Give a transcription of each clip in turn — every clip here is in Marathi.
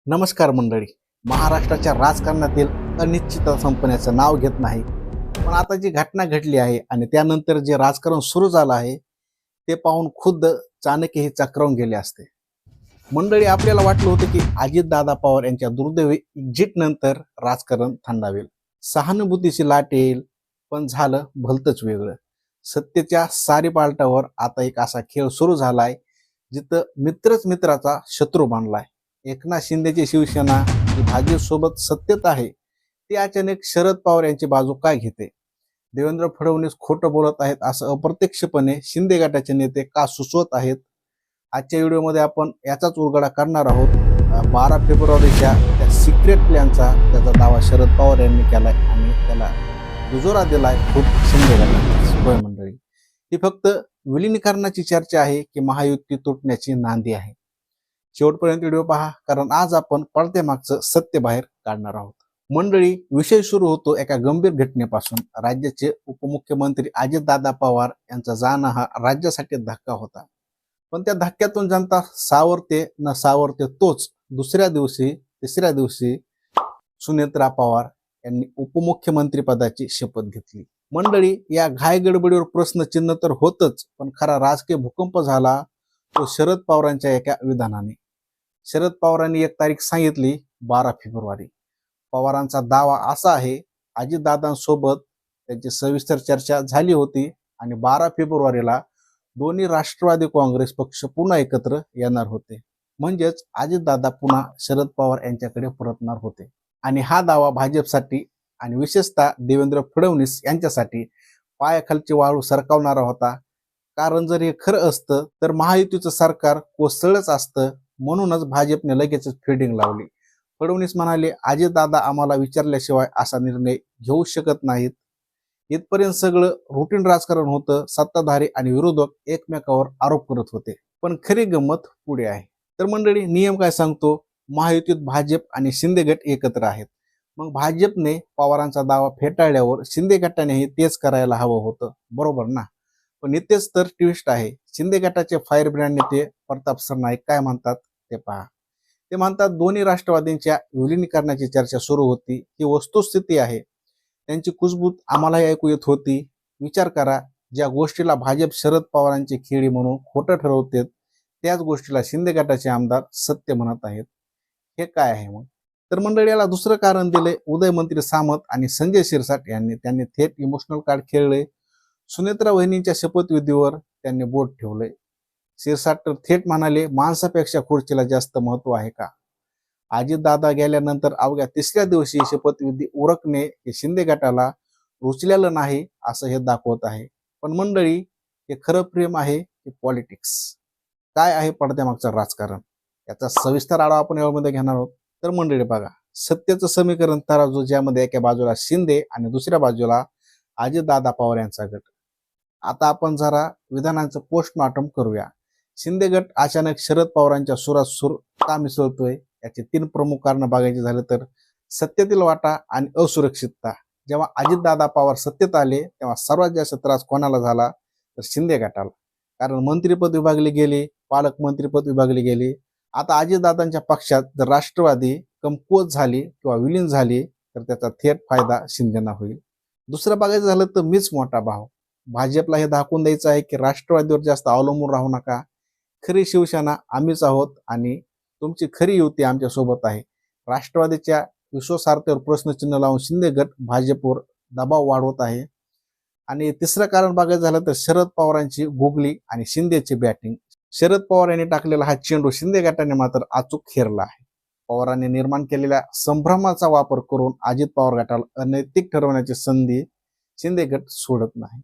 नमस्कार मंडळी. महाराष्ट्राच्या राजकारणातील अनिश्चितता संपण्याचं नाव घेत नाही. पण आता जी घटना घडली आहे आणि त्यानंतर जे राजकारण सुरू झालं आहे ते पाहून खुद्द चाणक्य हे चक्रावून गेले असते. मंडळी, आपल्याला वाटलं होतं की अजितदादा पवार यांच्या दुर्दैवी एक्झिट नंतर राजकारण थंडावेल, सहानुभूतीची लाट येईल. पण झालं भलतंच वेगळं. सत्तेच्या सारी पालटावर आता एक असा खेळ सुरू झालाय जिथं मित्रच मित्राचा शत्रू बनलाय. एकनाथ शिंदेची शिवसेना ही भाजपसोबत सत्तेत आहे, ती अचानक शरद पवार यांची बाजू काय घेते? देवेंद्र फडणवीस खोटं बोलत आहेत असं अप्रत्यक्षपणे शिंदे गटाचे नेते का सुचवत आहेत? आजच्या व्हिडिओमध्ये आपण याचाच उलगडा करणार आहोत. 12 फेब्रुवारीच्या त्या सिक्रेट प्लॅनचा त्याचा दावा शरद पवार यांनी केलाय आणि त्याला दुजोरा दिलाय खूप शिंदे गटाने. होय मंडळी, ही फक्त विलीनीकरणाची चर्चा आहे की महायुती तुटण्याची नांदी आहे? शेवटपर्यंत व्हिडिओ पहा, कारण आज आपण पडद्यामागचं सत्य बाहेर काढणार आहोत. मंडळी, विषय सुरू होतो एका गंभीर घटनेपासून. राज्याचे उपमुख्यमंत्री अजितदादा पवार यांचा जाणं हा राज्यासाठी धक्का होता. पण त्या धक्क्यातून जनता सावरते न सावरते तोच दुसऱ्या दिवशी तिसऱ्या दिवशी सुनेत्रा पवार यांनी उपमुख्यमंत्री पदाची शपथ घेतली. मंडळी, या घाय गडबडीवर प्रश्नचिन्ह तर होतच, पण खरा राजकीय भूकंप झाला तो शरद पवारांच्या एका विधानाने. शरद पवारांनी एक तारीख सांगितली, 12 फेब्रुवारी. पवारांचा दावा असा आहे, अजितदादांसोबत त्यांची सविस्तर चर्चा झाली होती आणि 12 फेब्रुवारीला दोन्ही राष्ट्रवादी काँग्रेस पक्ष पुन्हा एकत्र येणार होते. म्हणजेच अजितदादा पुन्हा शरद पवार यांच्याकडे परतणार होते. आणि हा दावा भाजपसाठी आणि विशेषतः देवेंद्र फडणवीस यांच्यासाठी पायाखालची वाळू सरकावणारा होता. कारण जर हे खरं असतं तर महायुतीचं सरकार कोसळलंच असतं. म्हणूनच भाजपने लगेचच फिल्डिंग लावली. फडणवीस म्हणाले, अजितदादा आम्हाला विचारल्याशिवाय असा निर्णय घेऊ शकत नाहीत. इथपर्यंत सगळं रुटीन राजकारण होतं. सत्ताधारी आणि विरोधक एकमेकावर आरोप करत होते. पण खरी गंमत पुढे आहे. तर मंडळी, नियम काय सांगतो? महायुतीत भाजप आणि शिंदे गट एकत्र आहेत. मग भाजपने पवारांचा दावा फेटाळल्यावर शिंदे गटानेही तेच करायला हवं होतं, बरोबर ना? पण इथेच तर ट्विस्ट आहे. शिंदे गटाचे फायर ब्रँड नेते प्रताप सरनाईक काय म्हणतात ते पहा. ते म्हणतात, दोन्ही राष्ट्रवादींच्या विलिनीकरणाची चर्चा सुरू होती, ही वस्तुस्थिती आहे. त्यांची कुजबूज आम्हालाही ऐकू येत होती. विचार करा, ज्या गोष्टीला भाजप शरद पवारांची खेळी म्हणून खोटं ठरवते, त्याच गोष्टीला शिंदे गटाचे आमदार सत्य म्हणत आहेत. हे काय आहे मग? तर मंडळी, याला दुसरं कारण दिले उदयमंत्री सामंत आणि संजय शिरसाट यांनी. त्यांनी थेट इमोशनल कार्ड खेळले. सुनेत्रा वहिनींच्या शपथविधीवर त्यांनी बोट ठेवले. शिरसाट तर थेट म्हणाले, माणसापेक्षा खुर्चीला जास्त महत्व आहे का? अजितदादा गेल्यानंतर अवघ्या तिसऱ्या दिवशी शपथविधी उरकणे हे शिंदे गटाला रुचलेलं नाही असं हे दाखवत आहे. पण मंडळी, हे खरं प्रेम आहे की पॉलिटिक्स? काय आहे पडद्यामागचं राजकारण? याचा सविस्तर आढावा आपण यामध्ये घेणार आहोत. तर मंडळी बघा, सत्तेचं समीकरण तराजू, ज्यामध्ये एका बाजूला शिंदे आणि दुसऱ्या बाजूला अजितदादा पवार यांचा गट. आता आपण जरा विधानांचं पोस्टमॉर्टम करूया. शिंदे गट अचानक शरद पवारांच्या सुरात सूर का मिसळतोय? याचे 3 प्रमुख कारण बघायचे झाले तर सत्तेतील वाटा आणि असुरक्षितता. जेव्हा अजितदादा पवार सत्तेत आले तेव्हा सर्वात जास्त त्रास कोणाला झाला? तर शिंदे गटाला. कारण मंत्रिपद विभागली गेली, पालकमंत्रीपद विभागली गेली. आता अजितदादांच्या पक्षात जर राष्ट्रवादी कमकुवत झाली किंवा विलीन झाली तर त्याचा थेट फायदा शिंदेना होईल. दुसरं बघायचं झालं तर मीच मोठा भाव. भाजपला हे दाखवून द्यायचं आहे की राष्ट्रवादीवर जास्त अवलंबून राहू नका. खरी शिवसेना आम्हीच आहोत आणि तुमची खरी युती आमच्या सोबत आहे. राष्ट्रवादीच्या विश्वासार्हतेवर प्रश्नचिन्ह लावून शिंदे गट भाजपवर दबाव वाढवत आहे. आणि तिसरं कारण बघायचं झालं तर शरद पवारांची गुगली आणि शिंदेची बॅटिंग. शरद पवार यांनी टाकलेला हा चेंडू शिंदे गटाने मात्र अचूक खेळला आहे. पवारांनी निर्माण केलेल्या संभ्रमाचा वापर करून अजित पवार गटाला अनैतिक ठरवण्याची संधी शिंदे गट सोडत नाही.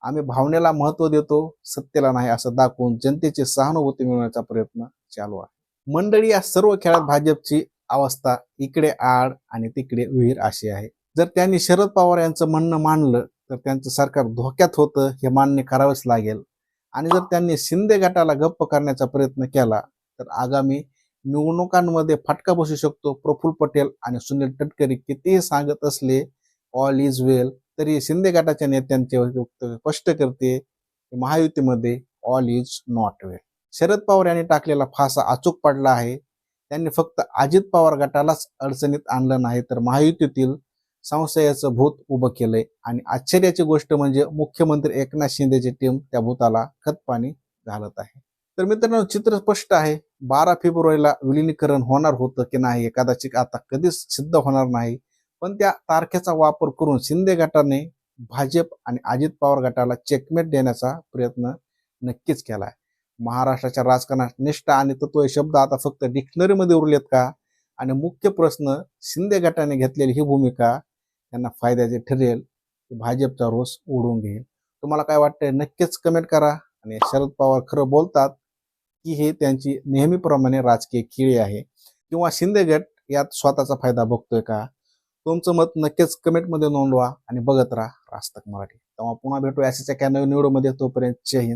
आम्ही भावनेला महत्व देतो, सत्तेला नाही असं दाखवून जनतेची सहानुभूती मिळवण्याचा प्रयत्न चालू आहे. मंडळी, या सर्व खेळात भाजपची अवस्था इकडे आड आणि तिकडे विहीर अशी आहे. जर त्यांनी शरद पवार यांचं म्हणणं मानलं तर त्यांचं सरकार धोक्यात होतं हे मान्य करावंच लागेल. आणि जर त्यांनी शिंदे गटाला गप्प करण्याचा प्रयत्न केला तर आगामी निवडणुकांमध्ये फटका बसू शकतो. प्रफुल्ल पटेल आणि सुनील तटकरे कितीही सांगत असले ऑल इज वेल, तरी शिंदे गटाच्या नेत्यांचे वक्तव्य स्पष्ट करते की महायुतीमध्ये ऑल इज नॉट वेल. शरद पवार यांनी टाकलेला फासा अचूक पडला आहे. त्यांनी फक्त अजित पवार गटालाच अडचणीत आणलं नाही, तर महायुतीतील संशयाचं भूत उभं केलंय. आणि आश्चर्याची गोष्ट म्हणजे मुख्यमंत्री एकनाथ शिंदेची टीम त्या भूताला खतपाणी घालत आहे. तर मित्रांनो, चित्र स्पष्ट आहे. 12 फेब्रुवारीला विलिनीकरण होणार होतं की नाही, कदाचित आता कधीच सिद्ध होणार नाही. पण त्या तारखेचा वापर करून शिंदे गटाने भाजप आणि अजित पवार गटाला चेकमेट देण्याचा प्रयत्न नक्कीच केलाय. महाराष्ट्राच्या राजकारणात निष्ठा आणि तत्व हे शब्द आता फक्त डिक्शनरीमध्ये उरलेत का? आणि मुख्य प्रश्न, शिंदे गटाने घेतलेली ही भूमिका त्यांना फायद्याचे ठरेल की भाजपचा रोष उडवून घेईल? तुम्हाला काय वाटतंय नक्कीच कमेंट करा. आणि शरद पवार खरं बोलतात की हे त्यांची नेहमीप्रमाणे राजकीय खेळी आहे, किंवा शिंदे गट यात स्वतःचा फायदा बघतोय का? तुमचं मत नक्कीच कमेंटमध्ये नोंदवा आणि बघत राहा राजतक मराठी. तेव्हा पुन्हा भेटूया अशाच एका नवीन व्हिडिओमध्ये. तोपर्यंत जय हिंद.